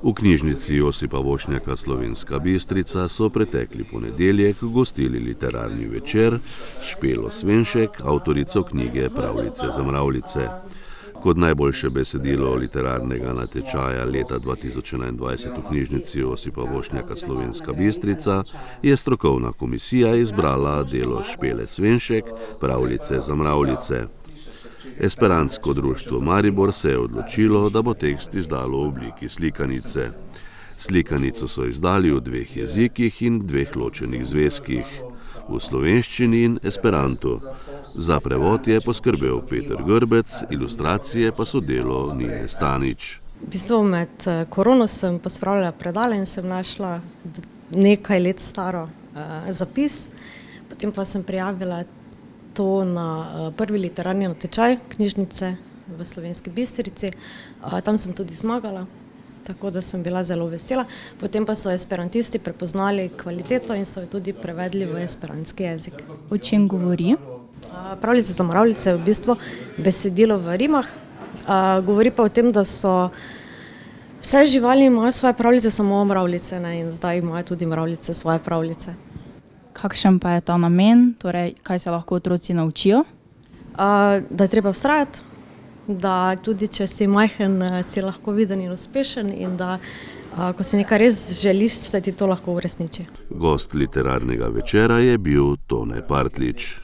V knjižnici Josipa Vošnjaka Slovenska Bistrica so pretekli ponedeljek gostili literarni večer Špelo Svenšek, avtorico knjige Pravljice za mravljice. Kot najboljše besedilo literarnega natečaja leta 2021 v knjižnici Josipa Vošnjaka Slovenska Bistrica je strokovna komisija izbrala delo Špele Svenšek Pravljice za mravljice. Esperantsko društvo Maribor se je odločilo, da bo tekst izdalo v obliki slikanice. Slikanico so izdali v 2 jezikih in 2 ločenih zvezkih, v slovenščini in esperantu. Za prevod je poskrbel Peter Grbec, ilustracije pa so delo Nine Stanič. V bistvu med korono sem pospravljala predale in sem našla nekaj let staro zapis. Potem pa sem prijavila to na prvi literarni natečaj knjižnice v Slovenski Bistrici. Tam sem tudi zmagala, tako da sem bila zelo vesela. Potem pa so esperantisti prepoznali kvaliteto in so jo tudi prevedli v esperantski jezik. O čem govori? Pravljice za mravljice je v bistvu besedilo v rimah. Govori pa o tem, da so vse živali imajo svoje pravljice, samo mravljice ne, in zdaj imajo tudi mravljice svoje pravljice. Kakšen pa je ta namen, torej kaj se lahko otroci naučijo? Da je treba vztrajati, da tudi če si majhen, si lahko viden in uspešen in da ko si nekaj res želiš, se ti to lahko uresniči. Gost literarnega večera je bil Tone Partlič.